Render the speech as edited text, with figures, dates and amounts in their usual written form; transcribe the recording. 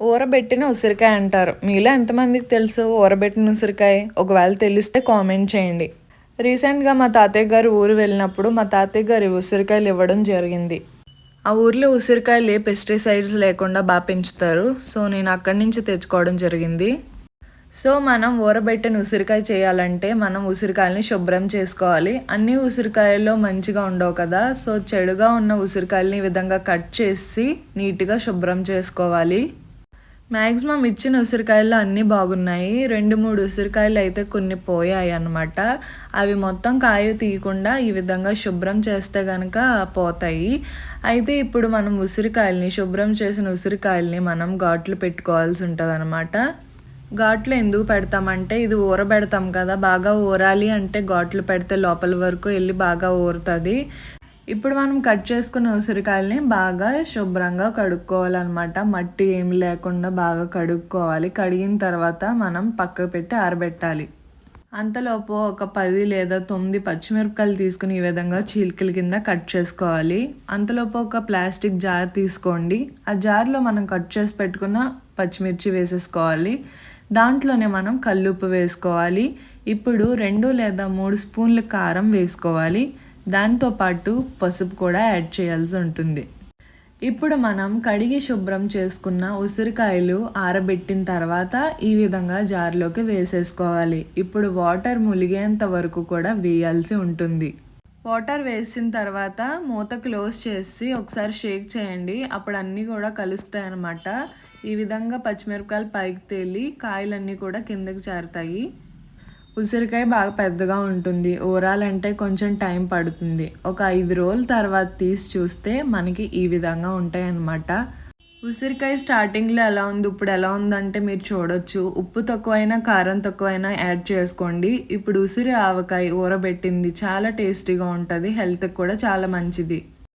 ఊరబెట్టిన ఉసిరికాయ అంటారు. మీలో ఎంతమందికి తెలుసు ఊరబెట్టిన ఉసిరికాయ? ఒకవేళ తెలిస్తే కామెంట్ చేయండి. రీసెంట్గా మా తాతయ్య గారు ఊరు వెళ్ళినప్పుడు మా తాతయ్య గారు ఉసిరికాయలు ఇవ్వడం జరిగింది. ఆ ఊర్లో ఉసిరికాయలు పెస్టిసైడ్స్ లేకుండా బాగా పెంచుతారు. సో నేను అక్కడి నుంచి తెచ్చుకోవడం జరిగింది. సో మనం ఊరబెట్టిన ఉసిరికాయ చేయాలంటే మనం ఉసిరికాయలని శుభ్రం చేసుకోవాలి. అన్ని ఉసిరికాయల్లో మంచిగా ఉండవు కదా, సో చెడుగా ఉన్న ఉసిరికాయలని ఈ విధంగా కట్ చేసి నీట్గా శుభ్రం చేసుకోవాలి. మ్యాక్సిమం ఇచ్చిన ఉసిరికాయల్లో అన్నీ బాగున్నాయి. 2-3 ఉసిరికాయలు అయితే కొన్ని పోయాయి అన్నమాట. అవి మొత్తం కాయ తీయకుండా ఈ విధంగా శుభ్రం చేస్తే కనుక పోతాయి. అయితే ఇప్పుడు మనం శుభ్రం చేసిన ఉసిరికాయల్ని మనం ఘాట్లు పెట్టుకోవాల్సి ఉంటుంది అన్నమాట. ఘాట్లు ఎందుకు పెడతామంటే ఇది ఊరబెడతాం కదా, బాగా ఊరాలి అంటే ఘాట్లు పెడితే లోపల వరకు వెళ్ళి బాగా ఊరుతుంది. ఇప్పుడు మనం కట్ చేసుకున్న ఉసిరికాయలని బాగా శుభ్రంగా కడుక్కోవాలన్నమాట. మట్టి ఏమి లేకుండా బాగా కడుక్కోవాలి. కడిగిన తర్వాత మనం పక్కకు పెట్టి ఆరబెట్టాలి. అంతలోపు ఒక 10 లేదా 9 పచ్చిమిరపకాయలు తీసుకుని ఈ విధంగా చీలికల కింద కట్ చేసుకోవాలి. అంతలోపు ఒక ప్లాస్టిక్ జార్ తీసుకోండి. ఆ జార్లో మనం కట్ చేసి పెట్టుకున్న పచ్చిమిర్చి వేసేసుకోవాలి. దాంట్లోనే మనం కల్లుప్పు వేసుకోవాలి. ఇప్పుడు 2 లేదా 3 స్పూన్ల కారం వేసుకోవాలి. దాంతోపాటు పసుపు కూడా యాడ్ చేయాల్సి ఉంటుంది. ఇప్పుడు మనం కడిగి శుభ్రం చేసుకున్న ఉసిరికాయలు ఆరబెట్టిన తర్వాత ఈ విధంగా జార్లోకి వేసేసుకోవాలి. ఇప్పుడు వాటర్ ములిగేంత వరకు కూడా వేయాల్సి ఉంటుంది. వాటర్ వేసిన తర్వాత మూత క్లోజ్ చేసి ఒకసారి షేక్ చేయండి. అప్పుడు అన్నీ కూడా కలుస్తాయి అన్నమాట. ఈ విధంగా పచ్చిమిరపకాయలు పైకి తేలి కాయలన్నీ కూడా కిందకి జారుతాయి. ఉసిరికాయ బాగా పెద్దగా ఉంటుంది. ఊరాలంటే కొంచెం టైం పడుతుంది. ఒక 5 రోజుల తర్వాత తీసి చూస్తే మనకి ఈ విధంగా ఉంటాయి అన్నమాట. ఉసిరికాయ స్టార్టింగ్లో ఎలా ఉంది, ఇప్పుడు ఎలా ఉందంటే మీరు చూడొచ్చు. ఉప్పు తక్కువైనా కారం తక్కువైనా యాడ్ చేసుకోండి. ఇప్పుడు ఉసిరి ఆవకాయ ఊరబెట్టింది చాలా టేస్టీగా ఉంటుంది. హెల్త్కి కూడా చాలా మంచిది.